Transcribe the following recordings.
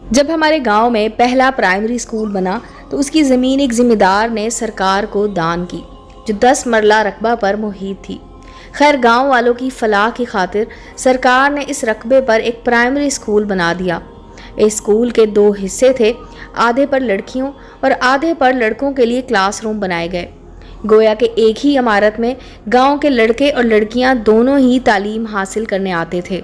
جب ہمارے گاؤں میں پہلا پرائمری اسکول بنا تو اس کی زمین ایک ذمہ دار نے سرکار کو دان کی، جو 10 مرلہ رقبہ پر محیط تھی۔ خیر گاؤں والوں کی فلاح کی خاطر سرکار نے اس رقبے پر ایک پرائمری اسکول بنا دیا۔ اس اسکول کے 2 حصے تھے، آدھے پر لڑکیوں اور آدھے پر لڑکوں کے لیے کلاس روم بنائے گئے، گویا کہ ایک ہی عمارت میں گاؤں کے لڑکے اور لڑکیاں دونوں ہی تعلیم حاصل کرنے آتے تھے۔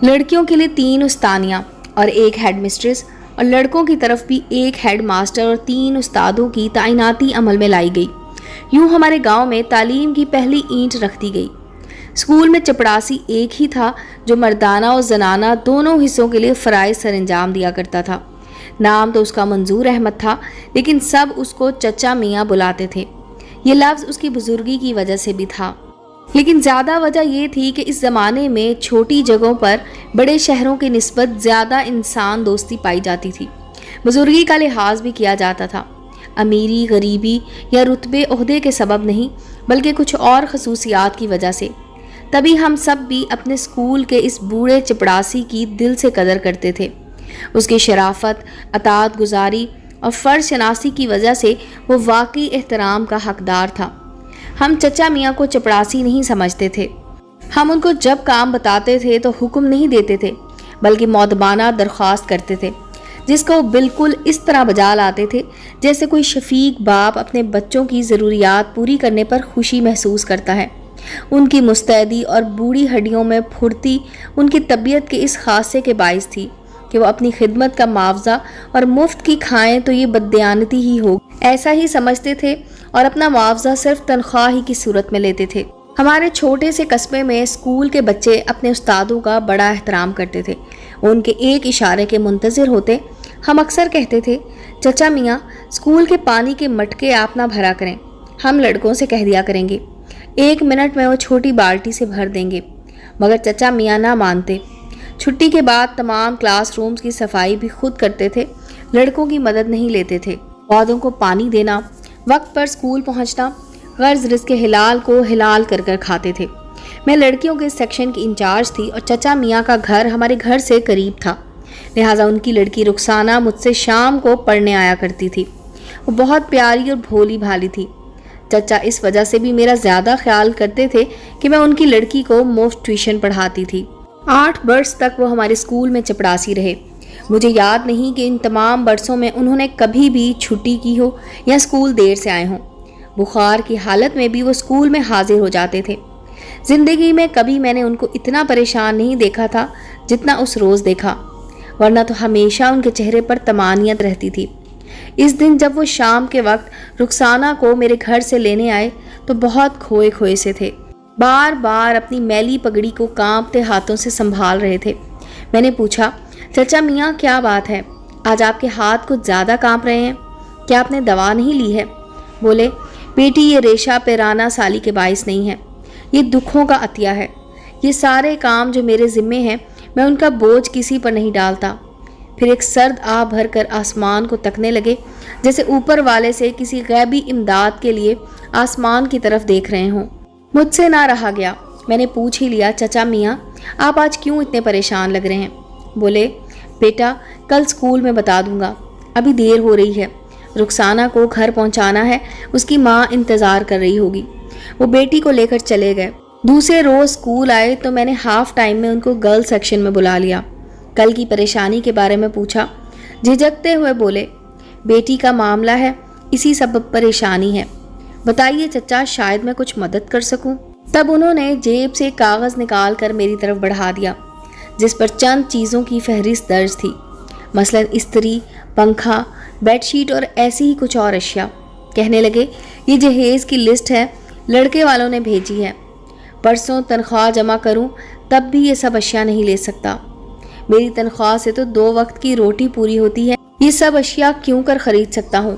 لڑکیوں کے لیے 3 استانیاں اور 1 ہیڈ مسٹریس، اور لڑکوں کی طرف بھی 1 ہیڈ ماسٹر اور 3 استادوں کی تعیناتی عمل میں لائی گئی۔ یوں ہمارے گاؤں میں تعلیم کی پہلی اینٹ رکھ دی گئی۔ اسکول میں چپڑاسی ایک ہی تھا جو مردانہ اور زنانہ دونوں حصوں کے لیے فرائض سر انجام دیا کرتا تھا۔ نام تو اس کا منظور احمد تھا، لیکن سب اس کو چچا میاں بلاتے تھے۔ یہ لفظ اس کی بزرگی کی وجہ سے بھی تھا، لیکن زیادہ وجہ یہ تھی کہ اس زمانے میں چھوٹی جگہوں پر بڑے شہروں کی نسبت زیادہ انسان دوستی پائی جاتی تھی۔ بزرگی کا لحاظ بھی کیا جاتا تھا، امیری، غریبی یا رتبے عہدے کے سبب نہیں، بلکہ کچھ اور خصوصیات کی وجہ سے۔ تبھی ہم سب بھی اپنے اسکول کے اس بوڑھے چپڑاسی کی دل سے قدر کرتے تھے۔ اس کی شرافت، اطاعت گزاری اور فرض شناسی کی وجہ سے وہ واقعی احترام کا حقدار تھا۔ ہم چچا میاں کو چپڑاسی نہیں سمجھتے تھے۔ ہم ان کو جب کام بتاتے تھے تو حکم نہیں دیتے تھے، بلکہ مؤدبانہ درخواست کرتے تھے، جس کو وہ بالکل اس طرح بجا لاتے تھے جیسے کوئی شفیق باپ اپنے بچوں کی ضروریات پوری کرنے پر خوشی محسوس کرتا ہے۔ ان کی مستعدی اور بوڑھی ہڈیوں میں پھرتی ان کی طبیعت کے اس خاصے کے باعث تھی کہ وہ اپنی خدمت کا معاوضہ اور مفت کی کھائیں تو یہ بددیانتی ہی ہو، ایسا ہی سمجھتے تھے اور اپنا معاوضہ صرف تنخواہ ہی کی صورت میں لیتے تھے۔ ہمارے چھوٹے سے قصبے میں اسکول کے بچے اپنے استادوں کا بڑا احترام کرتے تھے، ان کے ایک اشارے کے منتظر ہوتے۔ ہم اکثر کہتے تھے، چچا میاں اسکول کے پانی کے مٹکے آپ نہ بھرا کریں، ہم لڑکوں سے کہہ دیا کریں گے، 1 منٹ میں وہ چھوٹی بالٹی سے بھر دیں گے، مگر چچا میاں نہ مانتے۔ چھٹی کے بعد تمام کلاس رومز کی صفائی بھی خود کرتے تھے، لڑکوں کی مدد نہیں لیتے تھے۔ پودوں کو پانی دینا، وقت پر اسکول پہنچنا، غرض رزق حلال کو حلال کر کر کھاتے تھے۔ میں لڑکیوں کے سیکشن کی انچارج تھی اور چچا میاں کا گھر ہمارے گھر سے قریب تھا، لہٰذا ان کی لڑکی رخسانہ مجھ سے شام کو پڑھنے آیا کرتی تھی۔ وہ بہت پیاری اور بھولی بھالی تھی۔ چچا اس وجہ سے بھی میرا زیادہ خیال کرتے تھے کہ میں ان کی لڑکی کو مفت ٹیوشن پڑھاتی تھی۔ 8 برس تک وہ ہمارے اسکول میں چپڑاسی رہے۔ مجھے یاد نہیں کہ ان تمام برسوں میں انہوں نے کبھی بھی چھٹی کی ہو یا اسکول دیر سے آئے ہوں۔ بخار کی حالت میں بھی وہ اسکول میں حاضر ہو جاتے تھے۔ زندگی میں کبھی میں نے ان کو اتنا پریشان نہیں دیکھا تھا جتنا اس روز دیکھا، ورنہ تو ہمیشہ ان کے چہرے پر طمانینت رہتی تھی۔ اس دن جب وہ شام کے وقت رخسانہ کو میرے گھر سے لینے آئے تو بہت کھوئے کھوئے سے تھے، بار بار اپنی میلی پگڑی کو کانپتے ہاتھوں سے سنبھال رہے تھے۔ میں نے پوچھا، چچا میاں کیا بات ہے، آج آپ کے ہاتھ کچھ زیادہ کانپ رہے ہیں، کیا آپ نے دوا نہیں لی ہے؟ بولے، بیٹی یہ ریشہ پیرانہ سالی کے باعث نہیں ہے، یہ دکھوں کا عطیہ ہے۔ یہ سارے کام جو میرے ذمے ہیں میں ان کا بوجھ کسی پر نہیں ڈالتا۔ پھر ایک سرد آہ بھر کر آسمان کو تکنے لگے، جیسے اوپر والے سے کسی غیبی امداد کے لیے آسمان کی طرف دیکھ رہے ہوں۔ مجھ سے نہ رہا گیا، میں نے پوچھ ہی لیا، چچا میاں آپ آج کیوں اتنے پریشان لگ رہے ہیں؟ بولے، بیٹا کل اسکول میں بتا دوں گا، ابھی دیر ہو رہی ہے، رخسانہ کو گھر پہنچانا ہے، اس کی ماں انتظار کر رہی ہوگی۔ وہ بیٹی کو لے کر چلے گئے۔ دوسرے روز اسکول آئے تو میں نے ہاف ٹائم میں ان کو گرل سیکشن میں بلا لیا۔ کل کی پریشانی کے بارے میں پوچھا۔ جھجکتے ہوئے بولے، بیٹی کا معاملہ ہے، اسی سبب پریشانی ہے، بتائیے چچا شاید میں کچھ مدد کر سکوں۔ تب انہوں نے جیب سے کاغذ نکال کر میری طرف بڑھا دیا، جس پر چند چیزوں کی فہرست درج تھی، مثلاً استری، پنکھا، بیڈ شیٹ اور ایسی ہی کچھ اور اشیاء۔ کہنے لگے، یہ جہیز کی لسٹ ہے، لڑکے والوں نے بھیجی ہے، پرسوں تنخواہ جمع کروں تب بھی یہ سب اشیاء نہیں لے سکتا۔ میری تنخواہ سے تو 2 وقت کی روٹی پوری ہوتی ہے، یہ سب اشیاء کیوں کر خرید سکتا ہوں؟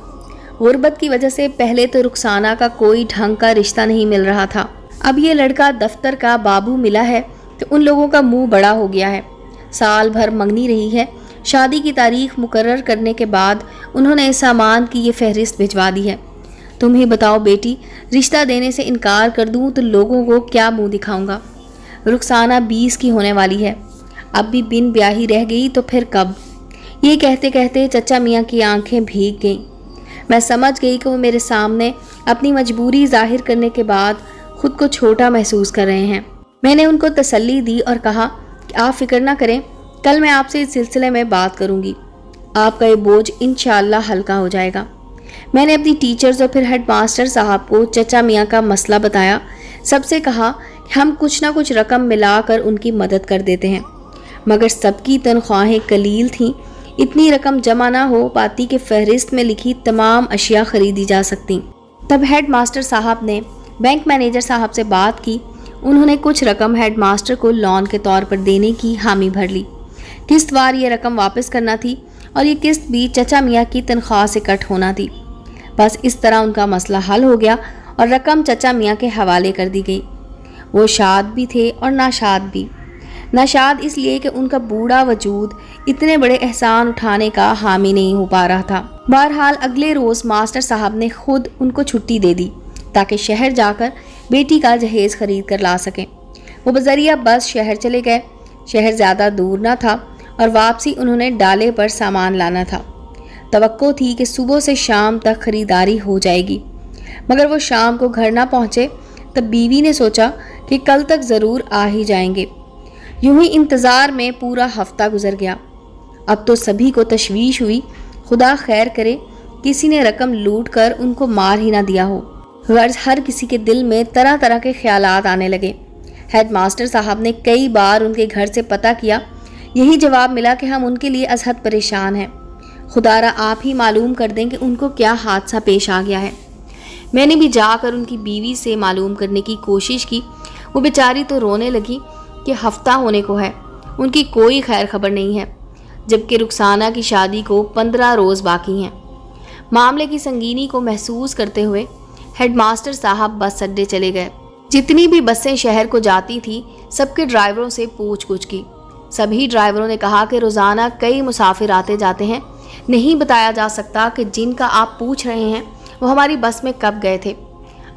غربت کی وجہ سے پہلے تو رخسانہ کا کوئی ڈھنگ کا رشتہ نہیں مل رہا تھا، اب یہ لڑکا دفتر کا بابو ملا ہے تو ان لوگوں کا منہ بڑا ہو گیا ہے۔ سال بھر منگنی رہی ہے، شادی کی تاریخ مقرر کرنے کے بعد انہوں نے سامان کی یہ فہرست بھجوا دی ہے۔ تم ہی بتاؤ بیٹی، رشتہ دینے سے انکار کر دوں تو لوگوں کو کیا منہ دکھاؤں گا؟ رخسانہ 20 کی ہونے والی ہے، اب بھی بن بیاہی رہ گئی تو پھر کب؟ یہ کہتے کہتے چچا میاں کی آنکھیں بھیگ گئیں۔ میں سمجھ گئی کہ وہ میرے سامنے اپنی مجبوری ظاہر کرنے کے بعد خود کو چھوٹا محسوس کر رہے ہیں۔ میں نے ان کو تسلی دی اور کہا کہ آپ فکر نہ کریں، کل میں آپ سے اس سلسلے میں بات کروں گی، آپ کا یہ بوجھ انشاءاللہ ہلکا ہو جائے گا۔ میں نے اپنی ٹیچرز اور پھر ہیڈ ماسٹر صاحب کو چچا میاں کا مسئلہ بتایا، سب سے کہا کہ ہم کچھ نہ کچھ رقم ملا کر ان کی مدد کر دیتے ہیں، مگر سب کی تنخواہیں قلیل تھیں، اتنی رقم جمع نہ ہو پاتی کہ فہرست میں لکھی تمام اشیاء خریدی جا سکتی۔ تب ہیڈ ماسٹر صاحب نے بینک مینیجر صاحب سے بات کی، انہوں نے کچھ رقم ہیڈ ماسٹر کو لون کے طور پر دینے کی حامی بھر لی۔ قسط وار یہ رقم واپس کرنا تھی اور یہ قسط بھی چچا میاں کی تنخواہ سے کٹ ہونا تھی۔ بس اس طرح ان کا مسئلہ حل ہو گیا اور رقم چچا میاں کے حوالے کر دی گئی۔ وہ شاد بھی تھے اور ناشاد بھی۔ ناشاد اس لیے کہ ان کا بوڑھا وجود اتنے بڑے احسان اٹھانے کا حامی نہیں ہو پا رہا تھا۔ بہرحال اگلے روز ماسٹر صاحب نے خود ان کو چھٹی دے دی تاکہ شہر جا کر بیٹی کا جہیز خرید کر لا سکیں۔ وہ بذریعہ بس شہر چلے گئے۔ شہر زیادہ دور نہ تھا اور واپسی انہوں نے ڈالے پر سامان لانا تھا۔ توقع تھی کہ صبح سے شام تک خریداری ہو جائے گی، مگر وہ شام کو گھر نہ پہنچے۔ تب بیوی نے سوچا کہ کل تک ضرور آ ہی جائیں گے۔ یوں ہی انتظار میں پورا ہفتہ گزر گیا۔ اب تو سبھی کو تشویش ہوئی، خدا خیر کرے کسی نے رقم لوٹ کر ان کو مار ہی نہ دیا ہو۔ غرض ہر کسی کے دل میں طرح طرح کے خیالات آنے لگے۔ ہیڈ ماسٹر صاحب نے کئی بار ان کے گھر سے پتہ کیا، یہی جواب ملا کہ ہم ان کے لیے ازحد پریشان ہیں، خدا را آپ ہی معلوم کر دیں کہ ان کو کیا حادثہ پیش آ گیا ہے۔ میں نے بھی جا کر ان کی بیوی سے معلوم کرنے کی کوشش کی۔ وہ بیچاری تو رونے لگی کہ ہفتہ ہونے کو ہے، ان کی کوئی خیر خبر نہیں ہے، جبکہ رخسانہ کی شادی کو 15 روز باقی ہیں۔ معاملے کی سنگینی کو محسوس کرتے ہوئے ہیڈ ماسٹر صاحب بس اڈے چلے گئے۔ جتنی بھی بسیں شہر کو جاتی تھیں سب کے ڈرائیوروں سے پوچھ گچھ کی۔ سبھی ڈرائیوروں نے کہا کہ روزانہ کئی مسافر آتے جاتے ہیں، نہیں بتایا جا سکتا کہ جن کا آپ پوچھ رہے ہیں وہ ہماری بس میں کب گئے تھے۔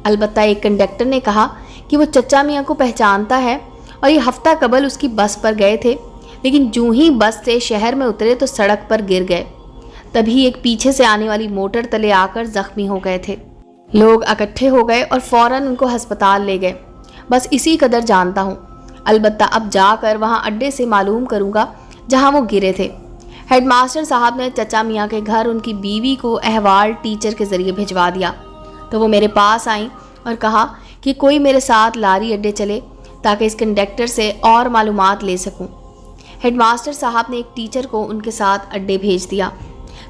البتہ ایک کنڈکٹر نے کہا کہ وہ چچا میاں کو پہچانتا ہے اور یہ ہفتہ قبل اس کی بس پر گئے تھے، لیکن جو ہی بس سے شہر میں اترے تو سڑک پر گر گئے۔ تبھی ایک پیچھے سے آنے والی موٹر تلے آ کر زخمی ہو گئے تھے۔ لوگ اکٹھے ہو گئے اور فوراً ان کو ہسپتال لے گئے۔ بس اسی قدر جانتا ہوں، البتہ اب جا کر وہاں اڈے سے معلوم کروں گا جہاں وہ گرے تھے۔ ہیڈ ماسٹر صاحب نے چچا میاں کے گھر ان کی بیوی کو احوال ٹیچر کے ذریعے بھجوا دیا تو وہ میرے پاس آئیں اور کہا کہ کوئی میرے ساتھ لاری اڈے چلے تاکہ اس کنڈکٹر سے اور معلومات لے سکوں۔ ہیڈ ماسٹر صاحب نے ایک ٹیچر کو ان کے ساتھ اڈے بھیج دیا۔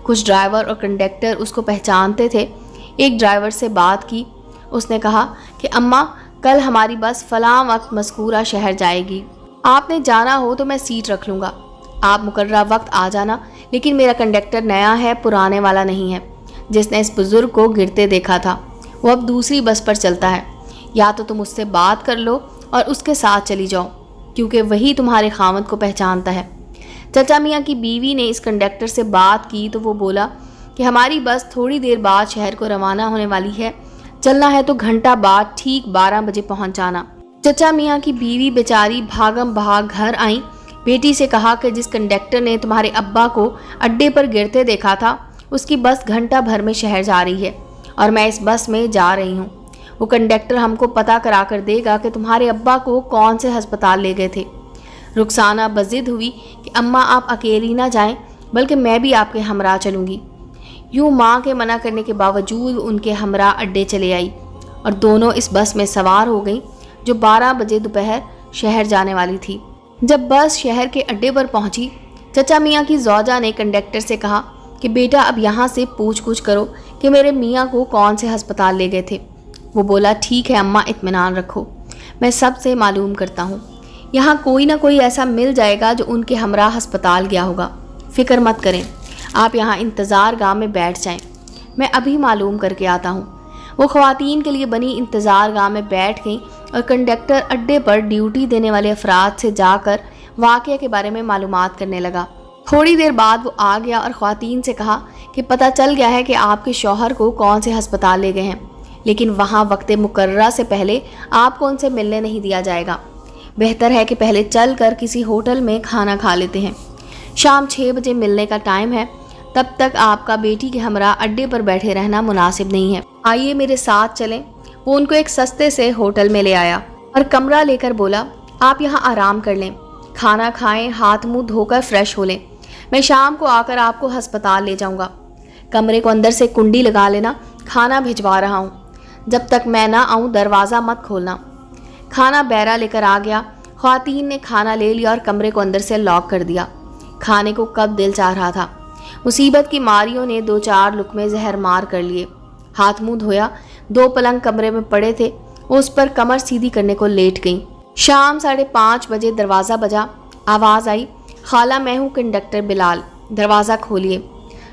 کچھ ڈرائیور اور کنڈکٹر اس کو پہچانتے تھے۔ ایک ڈرائیور سے بات کی، اس نے کہا کہ اماں کل ہماری بس فلاں وقت مذکورہ شہر جائے گی، آپ نے جانا ہو تو میں سیٹ رکھ لوں گا، آپ مقررہ وقت آ جانا، لیکن میرا کنڈکٹر نیا ہے، پرانے والا نہیں ہے جس نے اس بزرگ کو گرتے دیکھا تھا، وہ اب دوسری بس پر چلتا ہے، یا تو تم اس سے بات کر لو اور اس کے ساتھ چلی جاؤ کیونکہ وہی تمہارے خاوند کو پہچانتا ہے۔ چچا میاں کی بیوی نے اس کنڈکٹر سے بات کی تو وہ بولا کہ ہماری بس تھوڑی دیر بعد شہر کو روانہ ہونے والی ہے، چلنا ہے تو گھنٹہ بعد ٹھیک 12 بجے پہنچ جانا۔ چچا میاں کی بیوی بیچاری بھاگم بھاگ گھر آئیں، بیٹی سے کہا کہ جس کنڈکٹر نے تمہارے ابا کو اڈے پر گرتے دیکھا تھا اس کی بس گھنٹہ بھر میں شہر جا رہی ہے اور میں اس بس میں جا رہی ہوں، وہ کنڈکٹر ہم کو پتہ کرا کر دے گا کہ تمہارے ابا کو کون سے ہسپتال لے گئے تھے۔ رخسانہ بضد ہوئی کہ اماں آپ اکیلی نہ جائیں بلکہ میں بھی آپ کے ہمراہ چلوں گی۔ یوں ماں کے منع کرنے کے باوجود ان کے ہمراہ اڈے چلے آئی اور دونوں اس بس میں سوار ہو گئیں جو 12 بجے دوپہر شہر جانے والی تھی۔ جب بس شہر کے اڈے پر پہنچی، چچا میاں کی زوجہ نے کنڈکٹر سے کہا کہ بیٹا اب یہاں سے پوچھ گچھ کرو کہ میرے میاں کو کون سے ہسپتال لے گئے تھے۔ وہ بولا ٹھیک ہے اماں، اطمینان رکھو، میں سب سے معلوم کرتا ہوں، یہاں کوئی نہ کوئی ایسا مل جائے گا جو ان کے ہمراہ ہسپتال گیا ہوگا، فکر مت کریں، آپ یہاں انتظار گاہ میں بیٹھ جائیں، میں ابھی معلوم کر کے آتا ہوں۔ وہ خواتین کے لیے بنی انتظار گاہ میں بیٹھ گئیں اور کنڈکٹر اڈے پر ڈیوٹی دینے والے افراد سے جا کر واقعے کے بارے میں معلومات کرنے لگا۔ تھوڑی دیر بعد وہ آ گیا اور خواتین سے کہا کہ پتہ چل گیا ہے کہ آپ کے شوہر کو کون سے ہسپتال لے گئے ہیں، لیکن وہاں وقت مقررہ سے پہلے آپ کو ان سے ملنے نہیں دیا جائے گا، بہتر ہے کہ پہلے چل کر کسی ہوٹل میں کھانا کھا لیتے ہیں۔ شام 6 بجے ملنے کا ٹائم ہے، تب تک آپ کا بیٹی کے ہمراہ اڈے پر بیٹھے رہنا مناسب نہیں ہے، آئیے میرے ساتھ چلیں۔ وہ ان کو ایک سستے سے ہوٹل میں لے آیا اور کمرہ لے کر بولا، آپ یہاں آرام کر لیں، کھانا کھائیں، ہاتھ منہ دھو کر فریش ہو لیں، میں شام کو آ کر آپ کو ہسپتال لے جاؤں گا۔ کمرے کو اندر سے کنڈی لگا لینا، کھانا بھجوا رہا ہوں، جب تک میں نہ آؤں دروازہ مت کھولنا۔ کھانا بیرا لے کر آ گیا۔ خواتین نے کھانا لے لیا اور کمرے کو اندر سے لاک کر دیا۔ کھانے کو کب دل چاہ رہا تھا، مصیبت کی ماریوں نے 2-4 لقمے زہر مار کر لیے۔ ہاتھ منہ دھویا، 2 پلنگ کمرے میں پڑے تھے، اس پر کمر سیدھی کرنے کو لیٹ گئیں۔ شام 5:30 بجے دروازہ بجا، آواز آئی، خالہ میں ہوں کنڈکٹر بلال، دروازہ کھولیے۔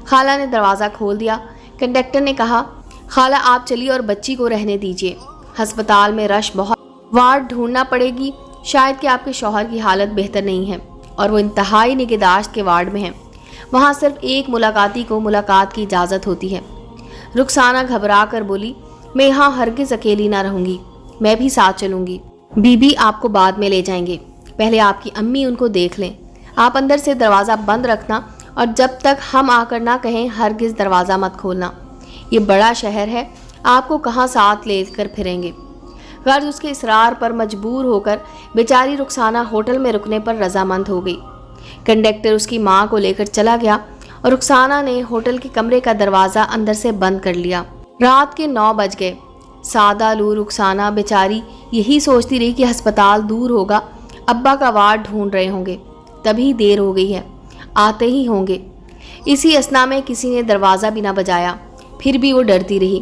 خالہ نے دروازہ کھول دیا۔ کنڈکٹر نے کہا، خالہ آپ چلیے اور بچی کو رہنے دیجیے، ہسپتال میں رش بہت، وارڈ ڈھونڈنا پڑے گی، شاید کہ آپ کے شوہر کی حالت بہتر نہیں ہے اور وہ انتہائی نگہداشت کے وارڈ میں ہیں، وہاں صرف ایک ملاقاتی کو ملاقات کی اجازت ہوتی ہے۔ رخسانہ گھبرا کر بولی، میں یہاں ہرگز اکیلی نہ رہوں گی، میں بھی ساتھ چلوں گی، بی بی آپ کو بعد میں لے جائیں گے، پہلے آپ کی امی ان کو دیکھ لیں، آپ اندر سے دروازہ بند رکھنا اور جب تک ہم آ کر نہ کہیں ہرگز دروازہ مت کھولنا، یہ بڑا شہر ہے، آپ کو کہاں ساتھ لے کر پھریں گے۔ غرض اس کے اصرار پر مجبور ہو کر بیچاری رخسانہ ہوٹل میں رکنے پر رضامند ہو گئی۔ کنڈکٹر اس کی ماں کو لے کر چلا گیا اور رخسانہ نے ہوٹل کے کمرے کا دروازہ اندر سے بند کر لیا۔ رات کے 9 بج گئے۔ سادہ لو رخسانہ بیچاری یہی سوچتی رہی کہ ہسپتال دور ہوگا، ابا کا وارڈ ڈھونڈ رہے ہوں گے، تبھی دیر ہو گئی ہے، آتے ہی ہوں گے۔ اسی اثنا میں کسی نے دروازہ بھی نہ بجایا، پھر بھی وہ ڈرتی رہی۔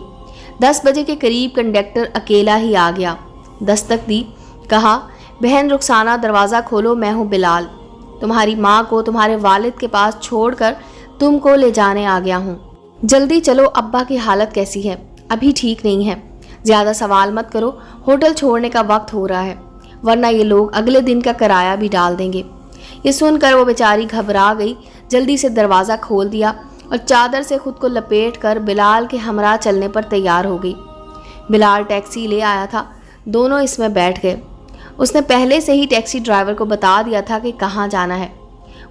10 بجے کے قریب کنڈکٹر اکیلا ہی آ گیا، دستک دی، کہا، بہن رخسانہ دروازہ کھولو، میں ہوں بلال، تمہاری ماں کو تمہارے والد کے پاس چھوڑ کر تم کو لے جانے آ گیا ہوں، جلدی چلو، ابا کی حالت کیسی ہے، ابھی ٹھیک نہیں ہے، زیادہ سوال مت کرو، ہوٹل چھوڑنے کا وقت ہو رہا ہے، ورنہ یہ لوگ اگلے دن کا کرایہ بھی ڈال دیں گے۔ یہ سن کر وہ بیچاری گھبرا گئی، جلدی سے دروازہ کھول دیا اور چادر سے خود کو لپیٹ کر بلال کے ہمراہ چلنے پر تیار ہو گئی۔ بلال ٹیکسی لے آیا تھا، دونوں اس میں بیٹھ گئے۔ اس نے پہلے سے ہی ٹیکسی ڈرائیور کو بتا دیا تھا کہ کہاں جانا ہے۔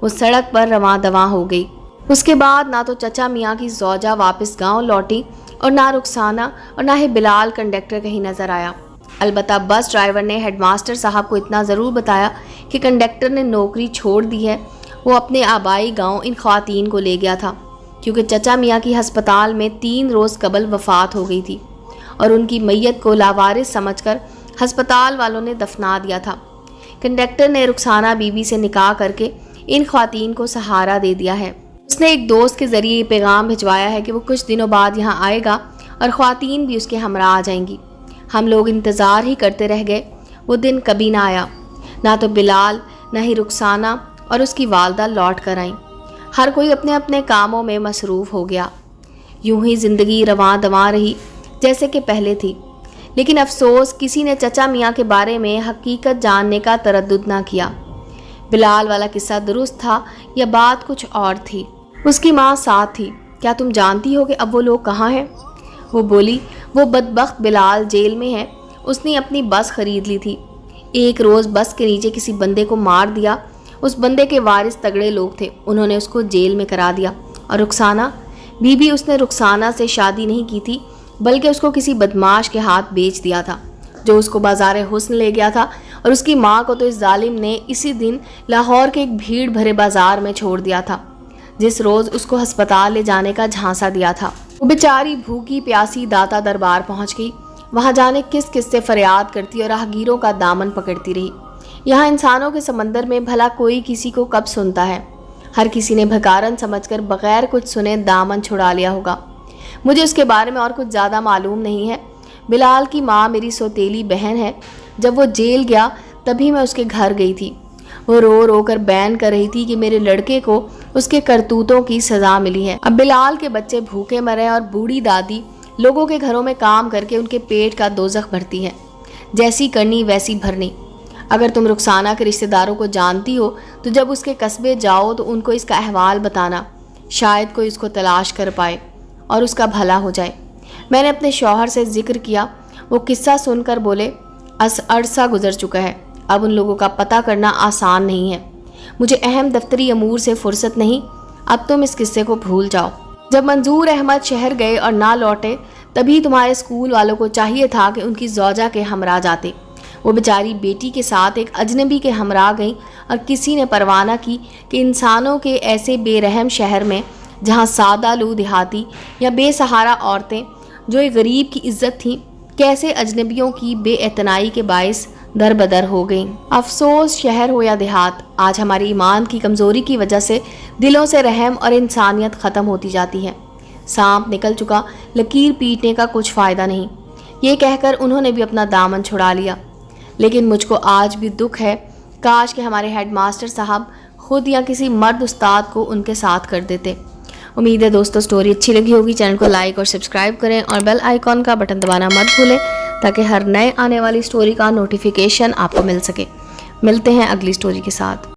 وہ سڑک پر رواں دواں ہو گئی۔ اس کے بعد نہ تو چچا میاں کی زوجہ واپس گاؤں لوٹی اور نہ رخسانہ اور نہ ہی بلال کنڈکٹر کہیں نظر آیا۔ البتہ بس ڈرائیور نے ہیڈ ماسٹر صاحب کو اتنا ضرور بتایا کہ کنڈکٹر نے نوکری چھوڑ دی ہے، وہ اپنے آبائی گاؤں ان خواتین کو لے گیا تھا، کیونکہ چچا میاں کی ہسپتال میں 3 روز قبل وفات ہو گئی تھی اور ان کی میت کو لاوارث سمجھ کر ہسپتال والوں نے دفنا دیا تھا۔ کنڈکٹر نے رخسانہ بی بی سے نکاح کر کے ان خواتین کو سہارا دے دیا ہے۔ اس نے ایک دوست کے ذریعے یہ پیغام بھجوایا ہے کہ وہ کچھ دنوں بعد یہاں آئے گا اور خواتین بھی اس کے ہمراہ آ جائیں گی۔ ہم لوگ انتظار ہی کرتے رہ گئے، وہ دن کبھی نہ آیا، نہ تو بلال نہ ہی رخسانہ اور اس کی والدہ لوٹ کر آئیں۔ ہر کوئی اپنے اپنے کاموں میں مصروف ہو گیا۔ یوں ہی زندگی رواں دواں رہی جیسے کہ پہلے تھی، لیکن افسوس کسی نے چچا میاں کے بارے میں حقیقت جاننے کا تردد نہ کیا۔ بلال والا قصہ درست تھا یا بات کچھ اور تھی؟ اس کی ماں ساتھ تھی۔ کیا تم جانتی ہو کہ اب وہ لوگ کہاں ہیں؟ وہ بولی، وہ بدبخت بلال جیل میں ہے، اس نے اپنی بس خرید لی تھی، ایک روز بس کے نیچے کسی بندے کو مار دیا، اس بندے کے وارث تگڑے لوگ تھے، انہوں نے اس کو جیل میں کرا دیا۔ اور رخسانہ بی بی، اس نے رخسانہ سے شادی نہیں کی تھی بلکہ اس کو کسی بدماش کے ہاتھ بیچ دیا تھا جو اس کو بازار حسن لے گیا تھا، اور اس کی ماں کو تو اس ظالم نے اسی دن لاہور کے ایک بھیڑ بھرے بازار میں چھوڑ دیا تھا جس روز اس کو ہسپتال لے جانے کا جھانسا دیا تھا۔ وہ بیچاری بھوکی پیاسی داتا دربار پہنچ گئی، وہاں جانے کس کس سے فریاد کرتی اور راہگیروں کا دامن پکڑتی رہی۔ یہاں انسانوں کے سمندر میں بھلا کوئی کسی کو کب سنتا ہے؟ ہر کسی نے بھکارن سمجھ کر بغیر کچھ سنے دامن چھڑا لیا ہوگا۔ مجھے اس کے بارے میں اور کچھ زیادہ معلوم نہیں ہے۔ بلال کی ماں میری سوتیلی بہن ہے، جب وہ جیل گیا تبھی میں اس کے گھر گئی تھی۔ وہ رو رو کر بیان کر رہی تھی کہ میرے لڑکے کو اس کے کرتوتوں کی سزا ملی ہے۔ اب بلال کے بچے بھوکے مرے اور بوڑھی دادی لوگوں کے گھروں میں کام کر کے ان کے پیٹ کا دوزخ بھرتی ہے، جیسی کرنی ویسی بھرنی۔ اگر تم رخسانہ کے رشتہ داروں کو جانتی ہو تو جب اس کے قصبے جاؤ تو ان کو اس کا احوال بتانا، شاید کوئی اس کو تلاش کر پائے اور اس کا بھلا ہو جائے۔ میں نے اپنے شوہر سے ذکر کیا، وہ قصہ سن کر بولے، عرصہ گزر چکا ہے، اب ان لوگوں کا پتہ کرنا آسان نہیں ہے۔ مجھے اہم دفتری امور سے فرصت نہیں، اب تم اس قصے کو بھول جاؤ۔ جب منظور احمد شہر گئے اور نہ لوٹے تبھی تمہارے اسکول والوں کو چاہیے تھا کہ ان کی زوجہ کے ہمراہ جاتے۔ وہ بیچاری بیٹی کے ساتھ ایک اجنبی کے ہمراہ گئیں اور کسی نے پرواہ نہ کی کہ انسانوں کے ایسے بے رحم شہر میں جہاں سادہ لو دیہاتی یا بے سہارا عورتیں جو ایک غریب کی عزت تھیں کیسے اجنبیوں کی بے اعتنائی کے باعث در بدر ہو گئیں۔ افسوس شہر ہو یا دیہات، آج ہماری ایمان کی کمزوری کی وجہ سے دلوں سے رحم اور انسانیت ختم ہوتی جاتی ہے۔ سانپ نکل چکا، لکیر پیٹنے کا کچھ فائدہ نہیں، یہ کہہ کر انہوں نے بھی اپنا دامن چھڑا لیا۔ لیکن مجھ کو آج بھی دکھ ہے، کاش کہ ہمارے ہیڈ ماسٹر صاحب خود یا کسی مرد استاد کو ان کے ساتھ کر دیتے۔ امید ہے دوستو سٹوری اچھی لگی ہوگی، چینل کو لائک اور سبسکرائب کریں اور بیل آئیکن کا بٹن دبانا مت بھولیں تاکہ ہر نئے آنے والی سٹوری کا نوٹیفیکیشن آپ کو مل سکے۔ ملتے ہیں اگلی سٹوری کے ساتھ۔